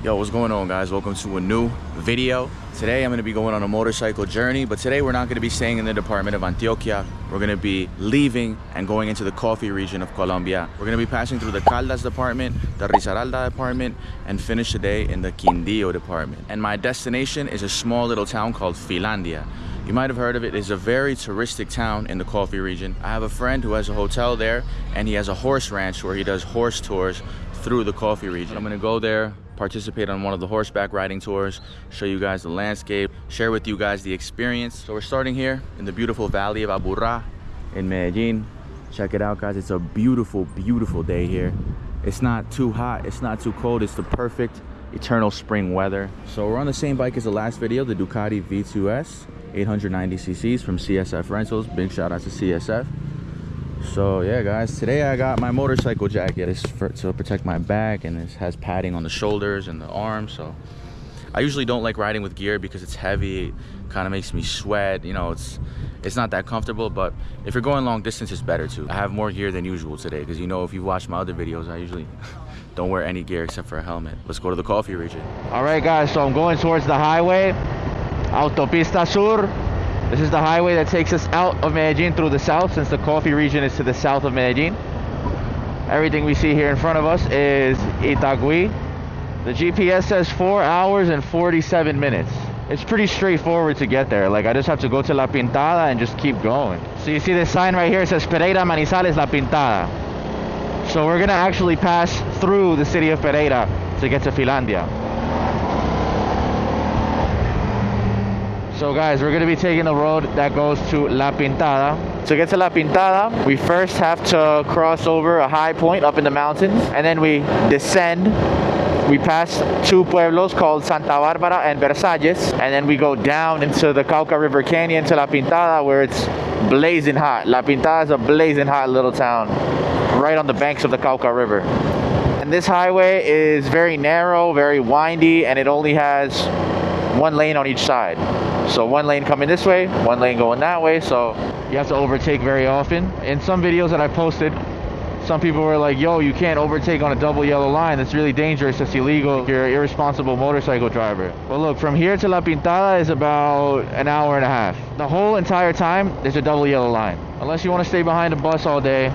Yo, what's going on, guys? Welcome to a new video. Today I'm going to be going on a motorcycle journey, but today we're not going to be staying in the department of Antioquia. We're going to be leaving and going into the coffee region of Colombia. We're going to be passing through the Caldas department, the Risaralda department, and finish the day in the Quindio department. And my destination is a small little town called Filandia. You might have heard of it. It's a very touristic town in the coffee region. I have a friend who has a hotel there, and he has a horse ranch where he does horse tours through the coffee region. I'm gonna go there, participate on one of the horseback riding tours, show you guys the landscape, share with you guys the experience. So we're starting here in the beautiful valley of Aburrá in Medellin. Check it out, guys. It's a beautiful, beautiful day here. It's not too hot, it's not too cold. It's the perfect eternal spring weather. So we're on the same bike as the last video, the Ducati V2S, 890 cc's from CSF Rentals. Big shout out to CSF. So yeah, guys, today I got my motorcycle jacket. It's to protect my back, and it has padding on the shoulders and the arms. So I usually don't like riding with gear because it's heavy. It kind of makes me sweat. You know, it's not that comfortable, but if you're going long distance, it's better too. I have more gear than usual today because, you know, if you've watched my other videos, I usually don't wear any gear except for a helmet. Let's go to the coffee region. All right, guys, so I'm going towards the highway, Autopista Sur. This is the highway that takes us out of Medellin through the south, since the coffee region is to the south of Medellin. Everything we see here in front of us is Itagüí. The GPS says 4 hours and 47 minutes. It's pretty straightforward to get there. Like, I just have to go to La Pintada and just keep going. So you see this sign right here, it says Pereira Manizales La Pintada. So we're gonna actually pass through the city of Pereira to get to Filandia. So guys, we're gonna be taking the road that goes to La Pintada. To get to La Pintada, we first have to cross over a high point up in the mountains, and then we descend. We pass two pueblos called Santa Bárbara and Versalles, and then we go down into the Cauca River Canyon to La Pintada, where it's blazing hot. La Pintada is a blazing hot little town right on the banks of the Cauca River. And this highway is very narrow, very windy, and it only has one lane on each side. So one lane coming this way, one lane going that way, so you have to overtake very often. In some videos that I posted, some people were like, yo, you can't overtake on a double yellow line. That's really dangerous. That's illegal. You're an irresponsible motorcycle driver. Well, look, from here to La Pintada is about an hour and a half. The whole entire time, there's a double yellow line. Unless you want to stay behind a bus all day,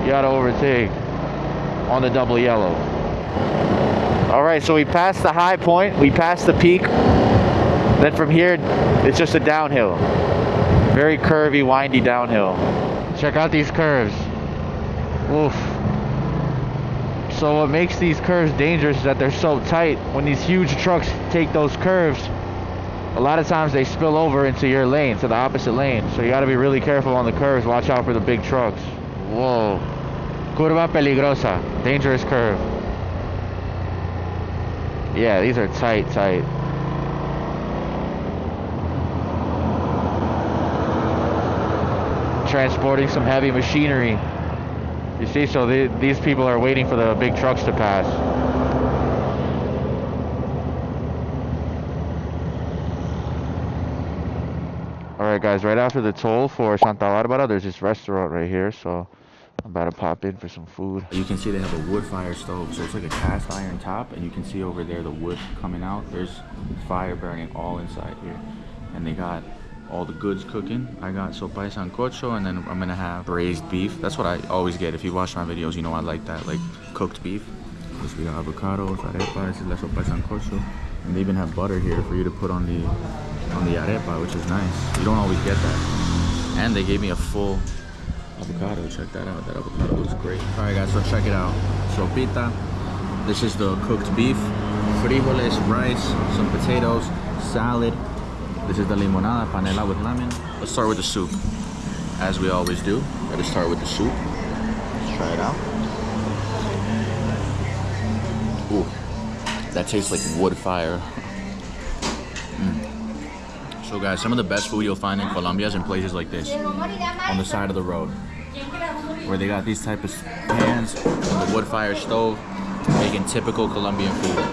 you gotta overtake on the double yellow. All right, so we passed the high point, we passed the peak. Then from here, it's just a downhill. Very curvy, windy downhill. Check out these curves. Oof. So what makes these curves dangerous is that they're so tight. When these huge trucks take those curves, a lot of times they spill over into your lane, to the opposite lane. So you gotta be really careful on the curves. Watch out for the big trucks. Whoa. Curva peligrosa. Dangerous curve. Yeah, these are tight. Transporting some heavy machinery. You see, so these people are waiting for the big trucks to pass. Alright guys, right after the toll for Santa Bárbara, there's this restaurant right here, so I'm about to pop in for some food. You can see they have a wood fire stove, so it's like a cast iron top, and you can see over there the wood coming out. There's fire burning all inside here, and they got all the goods cooking. I got sopa de sancocho, and then I'm gonna have braised beef. That's what I always get. If you watch my videos, you know I like that, like cooked beef. This we got avocados, arepa, this is la sopa de sancocho. And they even have butter here for you to put on the arepa, which is nice. You don't always get that. And they gave me a full avocado. Check that out. That avocado looks great. All right, guys, so check it out. Sopita. This is the cooked beef. Frijoles, rice, some potatoes, salad. This is the limonada, panela with lemon. Let's start with the soup. As we always do, gotta start with the soup. Let's try it out. Ooh, that tastes like wood fire. So guys, some of the best food you'll find in Colombia is in places like this, on the side of the road, where they got these type of pans, the wood fire stove, making typical Colombian food.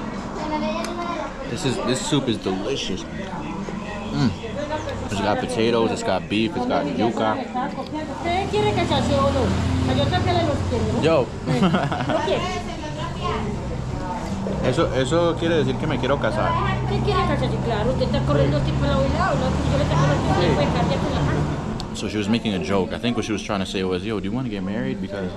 This soup is delicious. It's got potatoes, it's got beef, it's got yuca. Yo. Eso quiere decir que me quiero casar. ¿Qué quiere casarse? Claro, usted está corriendo tipo lado y lado, ¿no? Pues yo le saco los pies y puede cambiar con la mano. So she was making a joke. I think what she was trying to say was, yo, do you want to get married? Because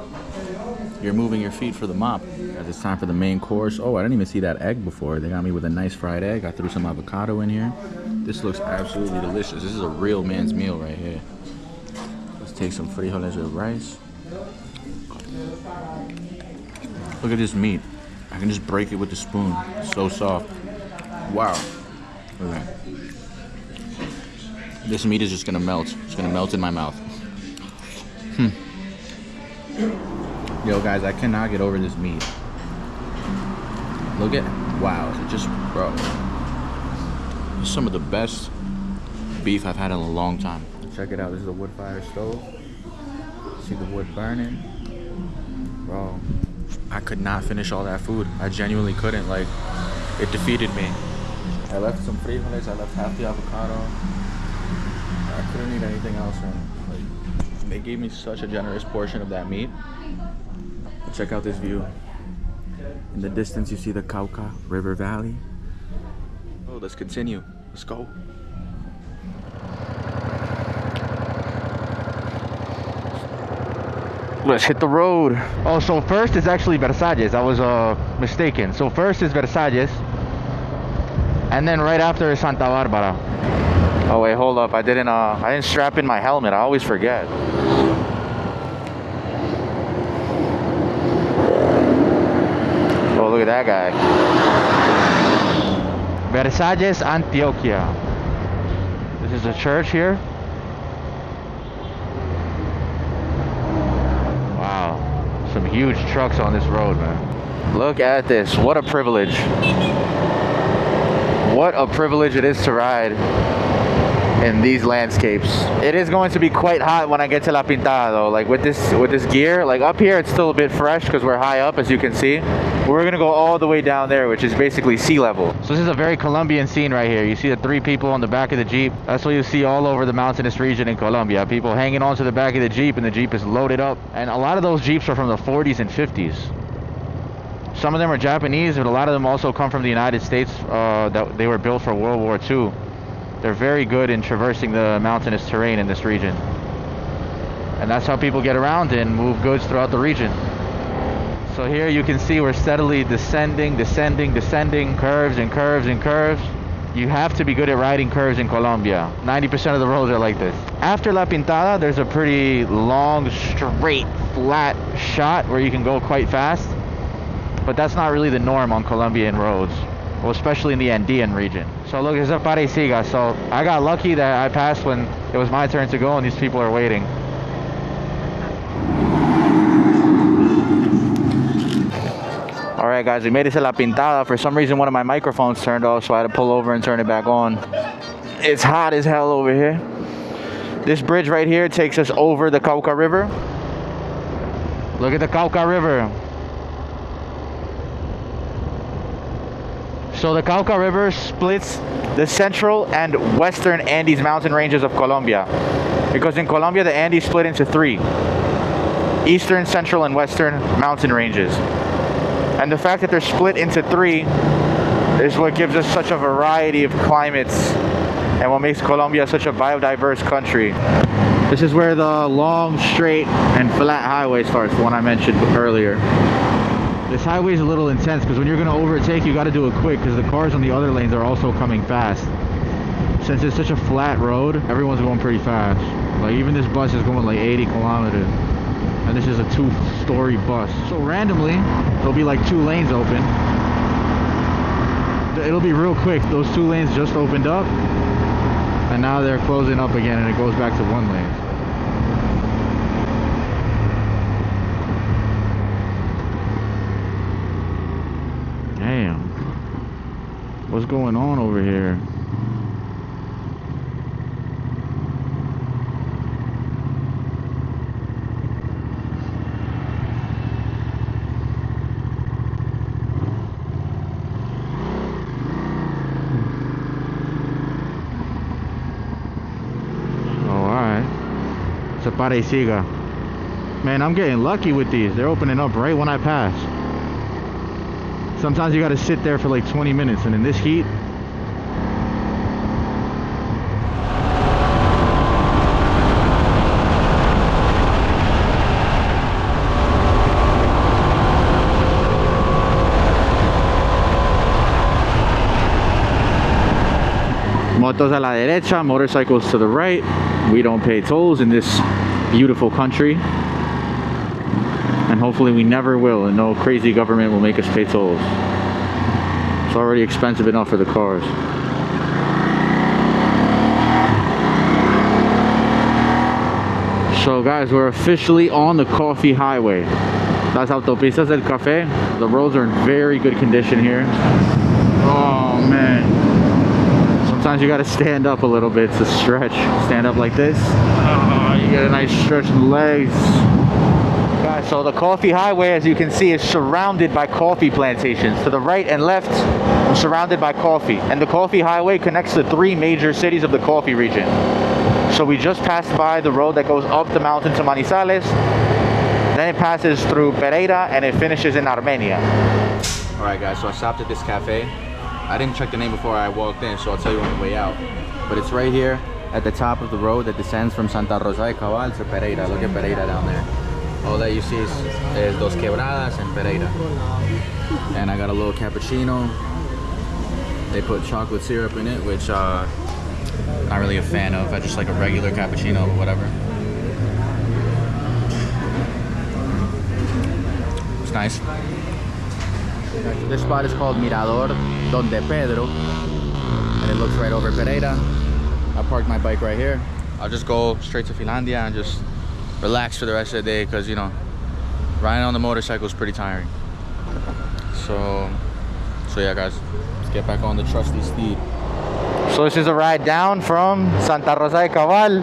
you're moving your feet for the mop. Guys, it's time for the main course. Oh, I didn't even see that egg before. They got me with a nice fried egg. I threw some avocado in here. This looks absolutely delicious. This is a real man's meal right here. Let's take some frijoles with rice. Look at this meat. I can just break it with the spoon. It's so soft. Wow. Look at that. This meat is just gonna melt. It's gonna melt in my mouth. Yo, guys, I cannot get over this meat. Look at, wow, it just, bro. This is some of the best beef I've had in a long time. Check it out. This is a wood fire stove. See the wood burning, bro. I could not finish all that food. I genuinely couldn't. Like, it defeated me. I left some frijoles. I left half the avocado. I couldn't eat anything else, and like, they gave me such a generous portion of that meat. Check out this view. In the distance, you see the Cauca River Valley. Oh, let's continue. Let's go. Let's hit the road. Oh, so first is actually Versalles. I was mistaken. So first is Versalles, and then right after is Santa Barbara. Oh wait, hold up. I didn't strap in my helmet. I always forget. Oh, look at that guy. Versalles, Antioquia. This is a church here. Wow. Some huge trucks on this road, man. Look at this. What a privilege. What a privilege it is to ride in these landscapes. It is going to be quite hot when I get to La Pintada though. Like with this gear, like up here it's still a bit fresh because we're high up, as you can see. We're gonna go all the way down there, which is basically sea level. So this is a very Colombian scene right here. You see the 3 people on the back of the Jeep. That's what you see all over the mountainous region in Colombia. People hanging onto the back of the Jeep, and the Jeep is loaded up. And a lot of those Jeeps are from the 40s and 50s. Some of them are Japanese, but a lot of them also come from the United States. That they were built for World War II. They're very good in traversing the mountainous terrain in this region. And that's how people get around and move goods throughout the region. So here you can see we're steadily descending, curves and curves and curves. You have to be good at riding curves in Colombia. 90% of the roads are like this. After La Pintada, there's a pretty long, straight, flat shot where you can go quite fast. But that's not really the norm on Colombian roads, well, especially in the Andean region. So look, it's a parecida. So I got lucky that I passed when it was my turn to go and these people are waiting. All right, guys, we made it to La Pintada. For some reason, one of my microphones turned off, so I had to pull over and turn it back on. It's hot as hell over here. This bridge right here takes us over the Cauca River. Look at the Cauca River. So the Cauca River splits the central and western Andes mountain ranges of Colombia. Because in Colombia, the Andes split into 3. Eastern, central, and western mountain ranges. And the fact that they're split into 3 is what gives us such a variety of climates and what makes Colombia such a biodiverse country. This is where the long, straight, and flat highway starts, the one I mentioned earlier. This highway is a little intense because when you're going to overtake, you got to do it quick because the cars on the other lanes are also coming fast. Since it's such a flat road, everyone's going pretty fast. Like even this bus is going like 80 kilometers. And this is a 2-story bus. So randomly, there'll be like 2 lanes open. It'll be real quick. Those 2 lanes just opened up. And now they're closing up again and it goes back to 1 lane. Damn. What's going on over here? It's a parecida. Man, I'm getting lucky with these. They're opening up right when I pass. Sometimes you gotta sit there for like 20 minutes, and in this heat. Motos a la derecha, motorcycles to the right. We don't pay tolls in this beautiful country. And hopefully we never will, and no crazy government will make us pay tolls. It's already expensive enough for the cars. So guys, we're officially on the coffee highway. Las autopistas del café. The roads are in very good condition here. Oh man. Sometimes you gotta stand up a little bit to stretch. Stand up like this. Oh, you get a nice stretch in the legs. Guys, so the coffee highway, as you can see, is surrounded by coffee plantations. To the right and left, I'm surrounded by coffee. And the coffee highway connects the 3 major cities of the coffee region. So we just passed by the road that goes up the mountain to Manizales. Then it passes through Pereira and it finishes in Armenia. All right, guys, so I stopped at this cafe. I didn't check the name before I walked in, so I'll tell you on the way out. But it's right here at the top of the road that descends from Santa Rosa de Cabal to Pereira. Look at Pereira down there. All that you see is Dos Quebradas and Pereira. And I got a little cappuccino. They put chocolate syrup in it, which not really a fan of. I just like a regular cappuccino or whatever. It's nice. This spot is called Mirador Donde Pedro, and it looks right over Pereira. I parked my bike right here. I'll just go straight to Filandia and just relax for the rest of the day, because you know, riding on the motorcycle is pretty tiring. So yeah guys, let's get back on the trusty steed. So this is a ride down from Santa Rosa de Cabal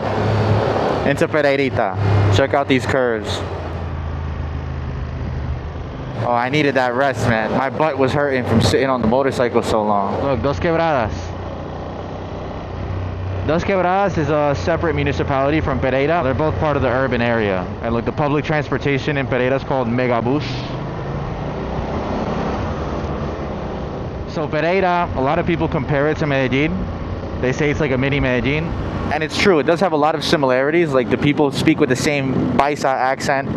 into Pereirita. Check out these curves. Oh, I needed that rest, man. My butt was hurting from sitting on the motorcycle so long. Look, Dos Quebradas. Dos Quebradas is a separate municipality from Pereira. They're both part of the urban area. And look, the public transportation in Pereira is called Megabus. So Pereira, a lot of people compare it to Medellin. They say it's like a mini Medellin. And it's true, it does have a lot of similarities. Like the people speak with the same Paisa accent.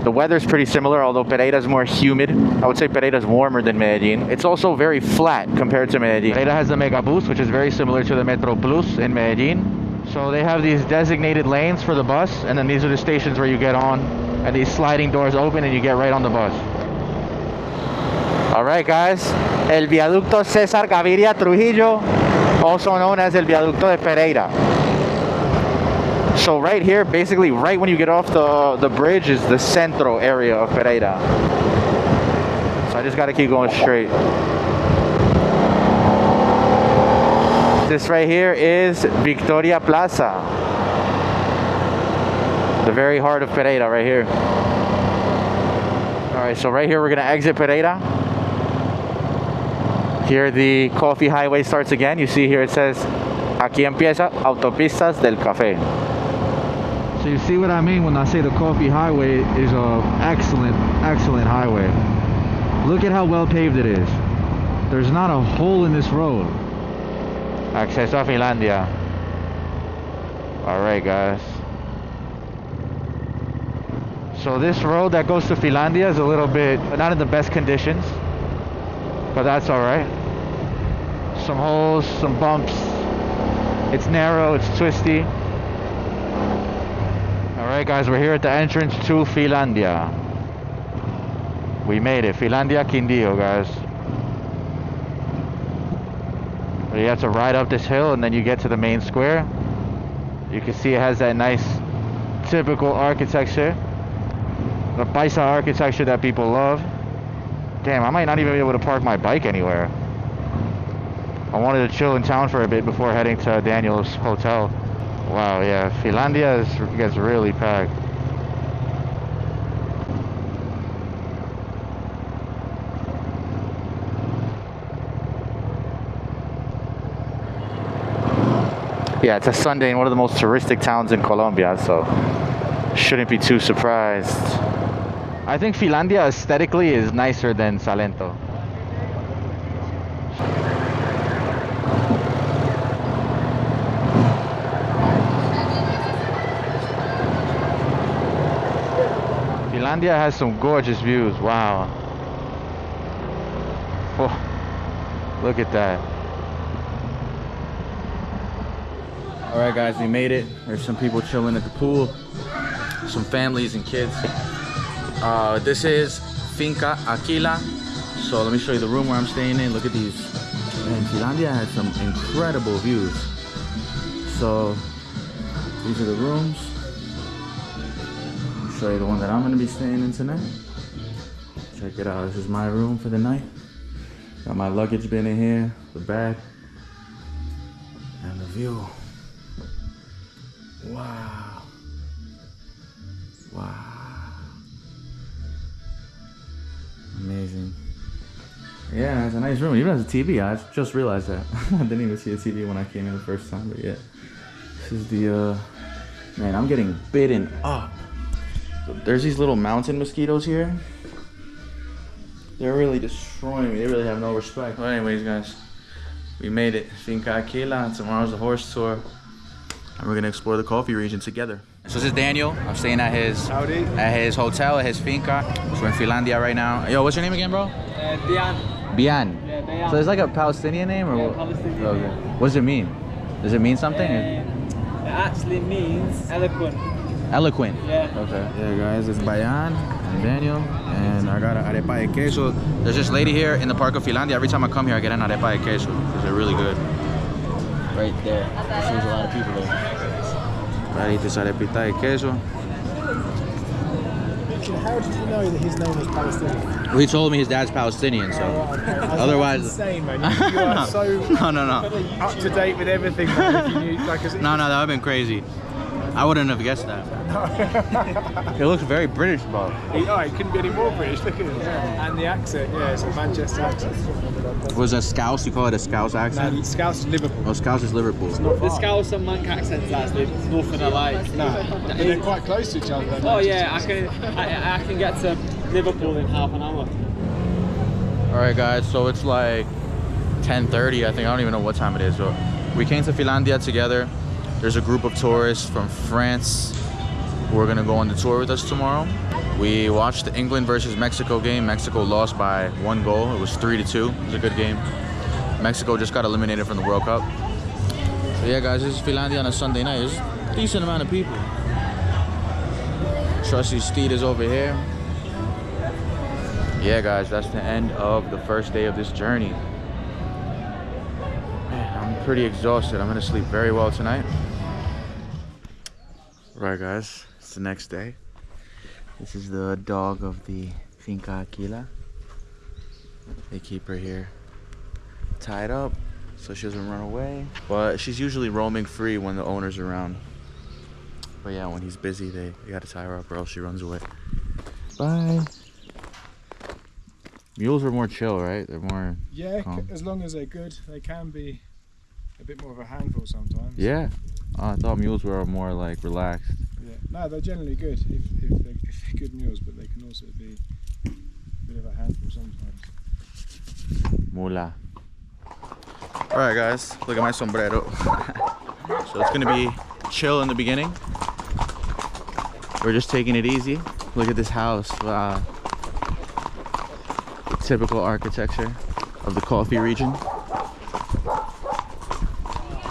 The weather's pretty similar, although Pereira's more humid. I would say Pereira's warmer than Medellin. It's also very flat compared to Medellin. Pereira has the Megabus, which is very similar to the Metro Plus in Medellin. So they have these designated lanes for the bus, and then these are the stations where you get on, and these sliding doors open and you get right on the bus. All right, guys. El Viaducto César Gaviria Trujillo, also known as El Viaducto de Pereira. So right here, basically right when you get off the bridge, is the centro area of Pereira. So I just gotta keep going straight. This right here is Victoria Plaza. The very heart of Pereira right here. Alright, so right here we're gonna exit Pereira. Here the coffee highway starts again. You see here it says, aquí empieza Autopistas del Café. So you see what I mean when I say the coffee highway is a excellent highway. Look at how well paved it is. There's not a hole in this road. Acceso a Filandia. Alright guys. So this road that goes to Filandia is a little bit, not in the best conditions. But that's alright. Some holes, some bumps. It's narrow, it's twisty. Alright guys, we're here at the entrance to Filandia. We made it. Filandia Quindio, guys. You have to ride up this hill and then you get to the main square. You can see it has that nice typical architecture. The Paisa architecture that people love. Damn, I might not even be able to park my bike anywhere. I wanted to chill in town for a bit before heading to Daniel's hotel. Wow, yeah, Filandia gets really packed. Yeah, it's a Sunday in one of the most touristic towns in Colombia, so shouldn't be too surprised. I think Filandia aesthetically is nicer than Salento. Filandia has some gorgeous views. Wow. Oh, look at that. All right, guys, we made it. There's some people chilling at the pool. Some families and kids. This is Finca Akila. So let me show you the room where I'm staying in. Look at these. Man, Filandia has some incredible views. So these are the rooms. I'll show you the one that I'm gonna be staying in tonight. Check it out. This is my room for the night. Got my luggage bin in here, the bag, and the view. Wow. Wow. Amazing. Yeah, it's a nice room. It even has a TV. I just realized that. I didn't even see a TV when I came in the first time, but yeah. This is the, man, I'm getting bitten up. So there's these little mountain mosquitoes here. They're really destroying me. They really have no respect. Well, anyways, guys, we made it. Finca Akila. Tomorrow's the horse tour. And we're gonna explore the coffee region together. So this is Daniel. I'm staying at his hotel, at his finca. So we're in Filandia right now. Yo, what's your name again, bro? Bian. Bian. Yeah, Bian. So it's like a Palestinian name, or Yeah, what? Palestinian. Okay. What does it mean? Does it mean something? It actually means eloquent. Eloquent. Yeah. Okay. Yeah, guys, it's Bayan and Daniel, and I got an arepa de queso. There's this lady here in the park of Filandia. Every time I come here, I get an arepa de queso because they're really good. Right there. There's a lot of people there. I eat this arepita de queso. How did you know that his name was Palestinian? Well, he told me his dad's Palestinian, so otherwise. Insane, man. You are so no. up to date with everything, man. If you knew, like, No, that would have been crazy. I wouldn't have guessed that. It looks very British, bro. He couldn't be any more British. Look at him. Yeah. And the accent, yeah, it's a Manchester accent. Was a Scouse? You call it a Scouse accent? No, Scouse to Liverpool. Oh, Scouse is Liverpool. The Scouse and Manc accents actually nothing alike. No, but they're quite close to each other. Oh yeah, I can get to Liverpool in half an hour. All right, guys. So it's like 10:30. I think I don't even know what time it is. But we came to Filandia together. There's a group of tourists from France who are gonna go on the tour with us tomorrow. We watched the England versus Mexico game. Mexico lost by 1 goal. It was 3-2. It was a good game. Mexico just got eliminated from the World Cup. So yeah, guys, this is Filandia on a Sunday night. There's a decent amount of people. Trusty Steed is over here. Yeah, guys, that's the end of the first day of this journey. Man, I'm pretty exhausted. I'm gonna sleep very well tonight. Right, guys, it's the next day. This is the dog of the Finca Akila. They keep her here tied up so she doesn't run away. But she's usually roaming free when the owner's around. But yeah, when he's busy, they gotta tie her up or else she runs away. Bye. Mules are more chill, right? They're more calm. As long as they're good, they can be a bit more of a handful sometimes. Yeah. Oh, I thought mules were more like relaxed. Yeah. No, they're generally good if they're good mules, but they can also be a bit of a handful sometimes. Mula. All right, guys, look at my sombrero. So it's gonna be chill in the beginning. We're just taking it easy. Look at this house. Wow. Typical architecture of the coffee region.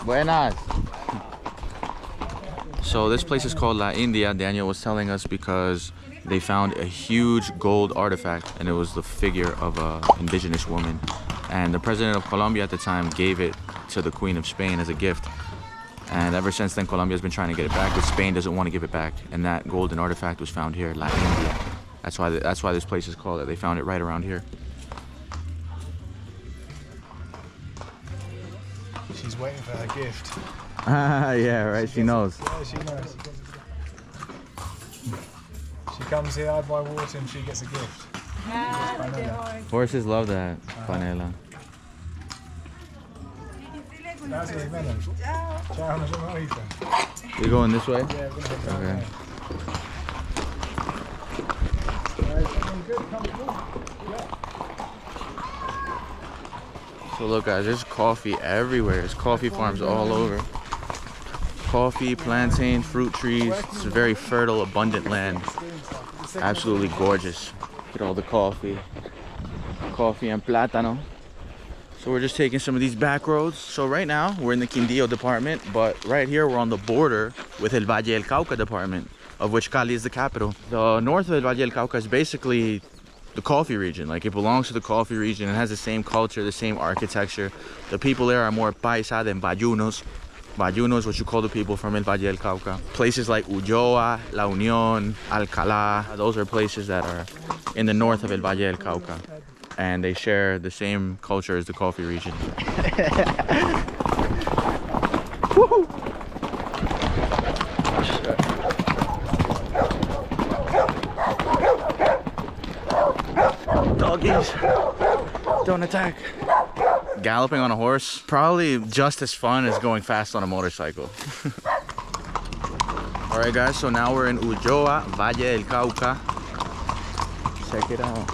Buenas. So this place is called La India. Daniel was telling us because they found a huge gold artifact, and it was the figure of an indigenous woman. And the president of Colombia at the time gave it to the Queen of Spain as a gift. And ever since then, Colombia's been trying to get it back, but Spain doesn't want to give it back. And that golden artifact was found here, La India. That's why this place is called it. They found it right around here. She's waiting for her gift. Yeah, right. She knows. Yeah, she knows. She comes here, I buy water, and she gets a gift. Horses love that, panela. Gracias, Menem. Ciao, nos vemos ahorita. You going this way? Yeah, we're gonna head down Okay. there. Something good coming in. Yeah. So look, guys, there's coffee everywhere. There's coffee farms all over. Coffee, plantain, fruit trees. It's a very fertile, abundant land. Absolutely gorgeous. Look at all the coffee and plátano. So we're just taking some of these back roads. So right now we're in the Quindio department, but right here we're on the border with El Valle del Cauca department, of which Cali is the capital. The north of El Valle del Cauca is basically the coffee region. Like, it belongs to the coffee region. It has the same culture, the same architecture. The people there are more paisa than bayunos. Bayuno is what you call the people from El Valle del Cauca. Places like Ulloa, La Unión, Alcalá, those are places that are in the north of El Valle del Cauca. And they share the same culture as the coffee region. Doggies, don't attack. Galloping on a horse, probably just as fun as going fast on a motorcycle. All right, guys, so now we're in Ulloa, Valle del Cauca. Check it out.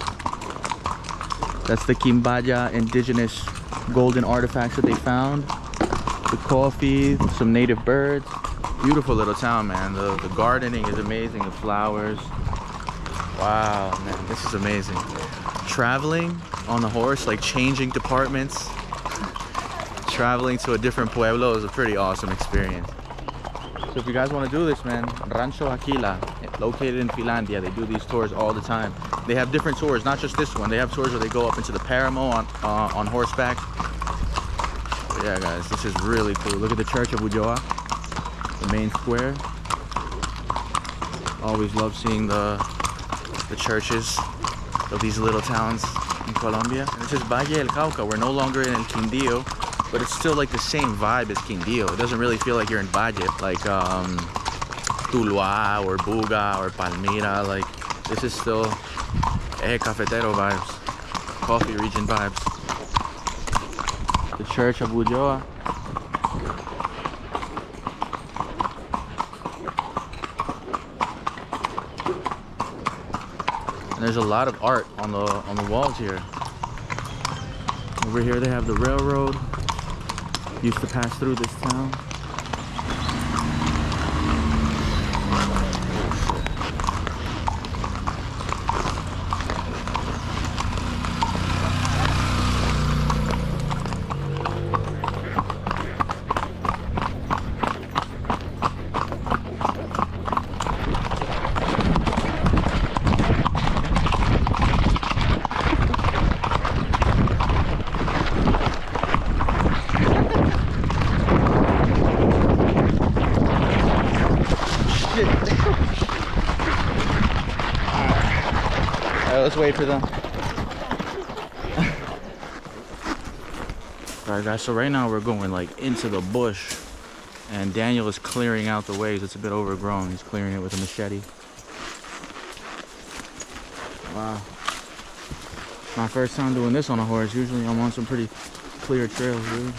That's the Quimbaya indigenous golden artifacts that they found. The coffee, some native birds. Beautiful little town, man. The gardening is amazing, the flowers. Wow, man, this is amazing. Traveling on a horse, like changing departments, traveling to a different pueblo is a pretty awesome experience. So if you guys want to do this, man, Rancho Akila, located in Filandia, they do these tours all the time. They have different tours, not just this one. They have tours where they go up into the Paramo on horseback. But yeah, guys, this is really cool. Look at the Church of Ulloa, the main square. Always love seeing the churches of these little towns in Colombia. And this is Valle del Cauca. We're no longer in El Quindio, but it's still like the same vibe as Quindio. It doesn't really feel like you're in Valle, like Tuluá or Buga or Palmira. Like, this is still Eje Cafetero vibes, coffee region vibes. The Church of Ulloa. And there's a lot of art on the walls here. Over here they have the railroad. Used to pass through this town. Let's wait for them. Alright, guys, so right now we're going like into the bush, and Daniel is clearing out the ways. It's a bit overgrown. He's clearing it with a machete. Wow. My first time doing this on a horse. Usually I'm on some pretty clear trails, really.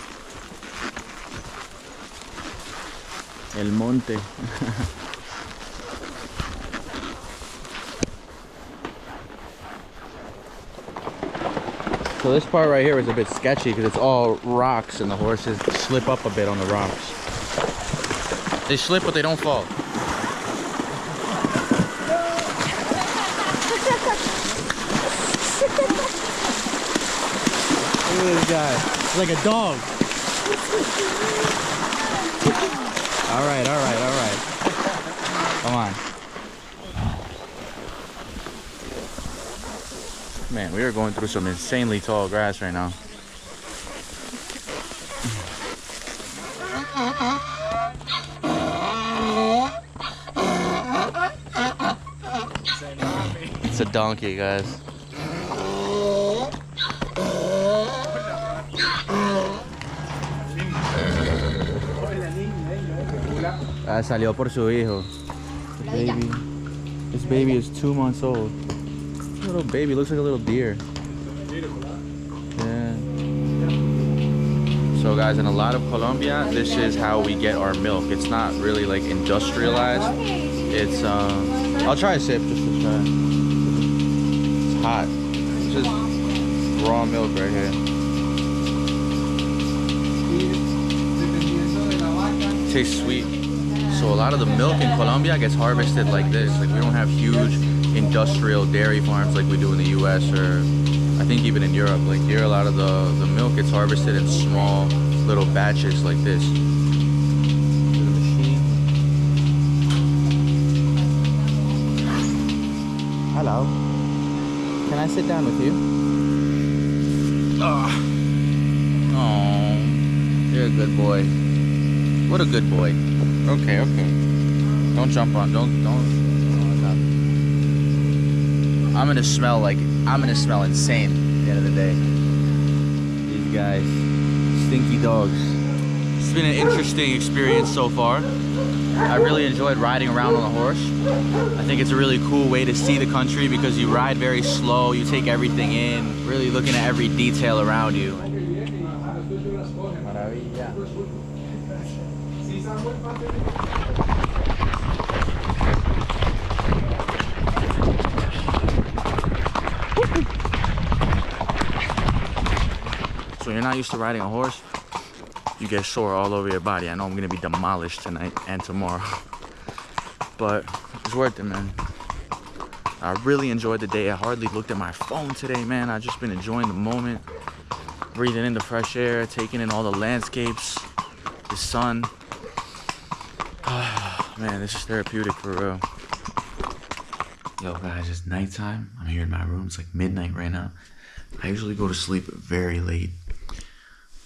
El Monte. So this part right here is a bit sketchy because it's all rocks and the horses slip up a bit on the rocks. They slip but they don't fall. Look at this guy. He's like a dog. Alright, alright, alright. Come on. Man, we are going through some insanely tall grass right now. It's a donkey, guys. Salió por su hijo. This baby is 2 months old. Little baby, looks like a little deer. Yeah. So guys, in a lot of Colombia, this is how we get our milk. It's not really like industrialized. It's I'll try a sip just to try. It's hot. It's just raw milk right here. It tastes sweet. So a lot of the milk in Colombia gets harvested like this. Like, we don't have huge industrial dairy farms like we do in the US, or I think even in Europe. Like here, a lot of the milk gets harvested in small little batches like this. Hello. Can I sit down with you? Oh, you're a good boy. What a good boy. Okay, okay. Don't jump on. Don't. I'm gonna smell insane at the end of the day. These guys, stinky dogs. It's been an interesting experience so far. I really enjoyed riding around on a horse. I think it's a really cool way to see the country because you ride very slow, you take everything in, really looking at every detail around you. So you're not used to riding a horse, you get sore all over your body. I know I'm gonna be demolished tonight and tomorrow, but it's worth it, man. I really enjoyed the day. I hardly looked at my phone today, man. I've just been enjoying the moment, breathing in the fresh air, taking in all the landscapes, the sun. Man, this is therapeutic for real. Yo guys, it's nighttime. I'm here in my room. It's like midnight right now. I usually go to sleep very late.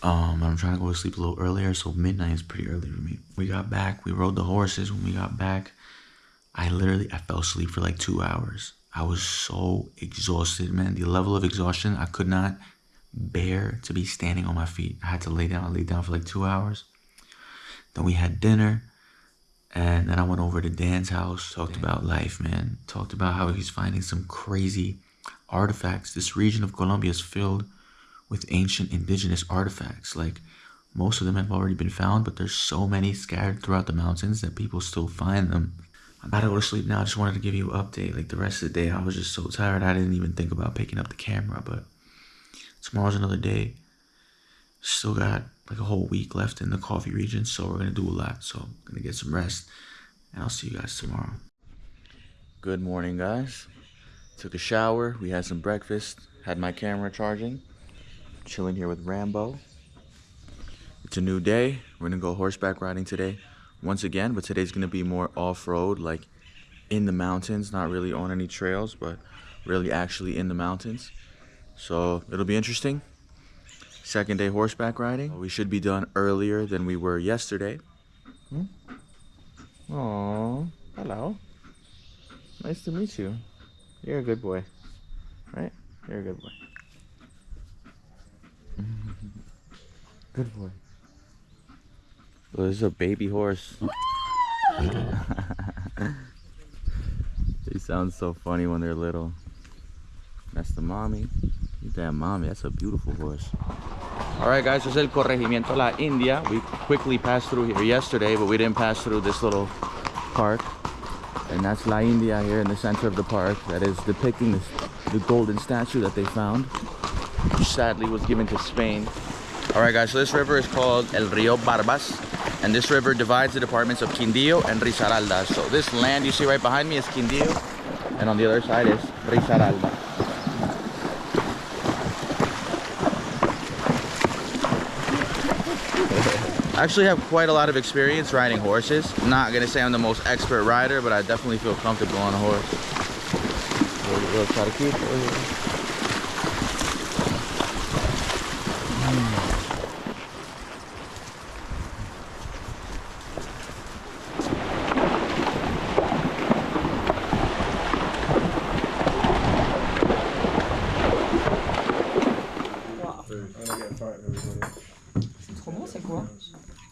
I'm trying to go to sleep a little earlier, so midnight is pretty early for me. We got back, we rode the horses. When we got back, I fell asleep for like 2 hours. I was so exhausted, man. The level of exhaustion, I could not bear to be standing on my feet. I had to lay down. I laid down for like 2 hours. Then we had dinner, and then I went over to Dan's house, talked about life, man. Talked about how he's finding some crazy artifacts. This region of Colombia is filled with ancient indigenous artifacts. Like, most of them have already been found, but there's so many scattered throughout the mountains that people still find them. I gotta go to sleep now. I just wanted to give you an update. Like, the rest of the day, I was just so tired. I didn't even think about picking up the camera, but tomorrow's another day. Still got like a whole week left in the coffee region, so we're gonna do a lot. So I'm gonna get some rest, and I'll see you guys tomorrow. Good morning, guys. Took a shower, we had some breakfast, had my camera charging, chilling here with Rambo. It's a new day. We're gonna go horseback riding today once again, but today's gonna be more off-road, like in the mountains, not really on any trails, but really actually in the mountains. So it'll be interesting. Second day horseback riding. We should be done earlier than we were yesterday. Aww, hello. Nice to meet you. You're a good boy, right? You're a good boy. Good boy. Oh, this is a baby horse. They sound so funny when they're little. That's the mommy. Damn mommy, that's a beautiful horse. Alright guys, this is El Corregimiento La India. We quickly passed through here yesterday, but we didn't pass through this little park. And that's La India here in the center of the park. That is depicting the golden statue that they found, which sadly was given to Spain. Alright guys, so this river is called El Rio Barbas. And this river divides the departments of Quindio and Risaralda. So this land you see right behind me is Quindio, and on the other side is Risaralda. I actually have quite a lot of experience riding horses. I'm not gonna say I'm the most expert rider, but I definitely feel comfortable on a horse. We'll try to keep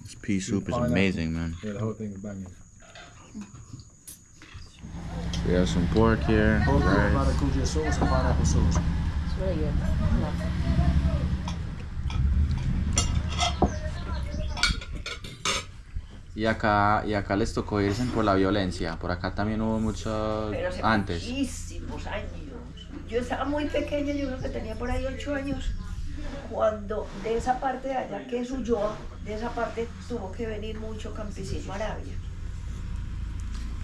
This pea soup is amazing, man. Yeah, the whole thing is banging. We have some pork here, rice. Maracuja sauce and pineapple sauce. It's really good. Y acá les tocó irse por la violencia. Por acá también hubo muchos antes. Muchísimos años. Yo estaba muy pequeña, yo creo que tenía por ahí 8 años, cuando de esa parte de allá, que es Ulloa, de esa parte tuvo que venir mucho campesino a Arabia.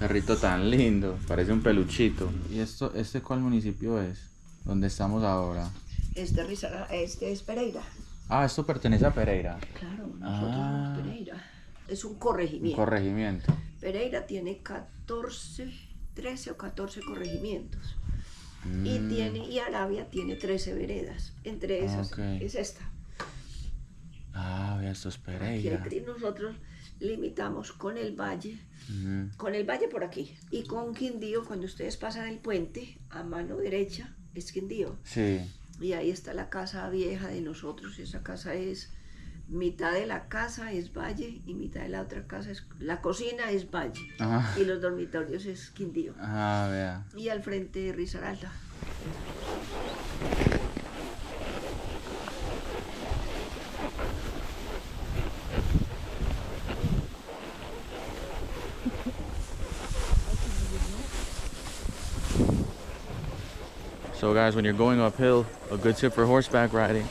Perrito tan lindo, parece un peluchito. ¿Y este cuál municipio es? ¿Dónde estamos ahora? Este es Pereira. Ah, esto pertenece a Pereira. Claro, nosotros somos Pereira. Es un corregimiento. Un corregimiento. Pereira tiene 13 o 14 corregimientos. Y Arabia tiene 13 veredas. Entre esas es esta. Ah, esto es Pereira. Aquí nosotros limitamos con el valle, con el valle por aquí. Y con Quindio, cuando ustedes pasan el puente, a mano derecha es Quindio. Sí. Y ahí está la casa vieja de nosotros. Esa casa es, mitad de la casa es valle y mitad de la otra casa es, la cocina es valle. Ajá. Y los dormitorios es Quindio. Ah, vea. Y al frente Risaralda. So guys, when you're going uphill, a good tip for horseback riding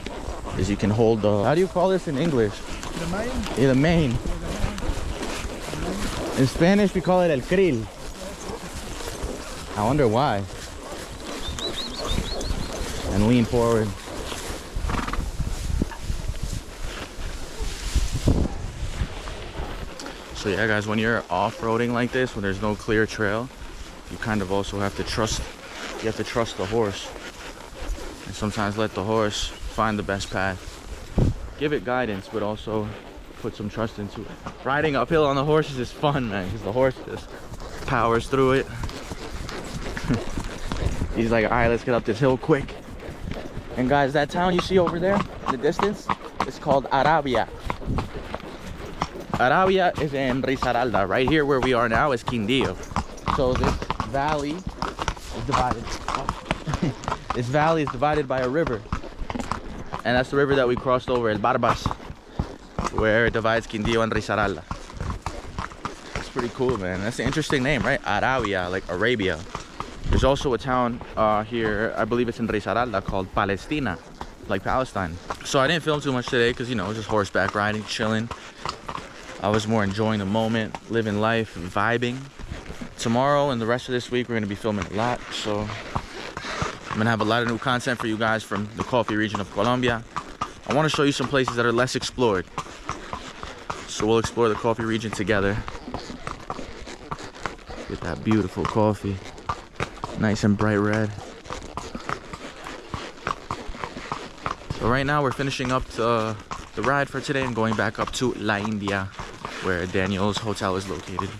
is you can hold the, how do you call this in English? The mane? Yeah, the mane. In Spanish, we call it el krill. I wonder why. And lean forward. So yeah guys, when you're off-roading like this, when there's no clear trail, you kind of also have to trust, you have to trust the horse. And sometimes let the horse find the best path. Give it guidance, but also put some trust into it. Riding uphill on the horses is fun, man, because the horse just powers through it. He's like, all right, let's get up this hill quick. And guys, that town you see over there in the distance, it's called Arabia. Arabia is in Risaralda. Right here where we are now is Quindio. So this valley is divided. This valley is divided by a river. And that's the river that we crossed over, El Barbas, where it divides Quindio and Risaralda. It's pretty cool, man. That's an interesting name, right? Arabia, like Arabia. There's also a town here, I believe it's in Risaralda, called Palestina, like Palestine. So I didn't film too much today because, you know, just horseback riding, chilling. I was more enjoying the moment, living life, vibing. Tomorrow and the rest of this week, we're gonna be filming a lot. So I'm gonna have a lot of new content for you guys from the coffee region of Colombia. I wanna show you some places that are less explored. So we'll explore the coffee region together. Get that beautiful coffee. Nice and bright red. So right now we're finishing up the ride for today and going back up to La India, where Daniel's hotel is located.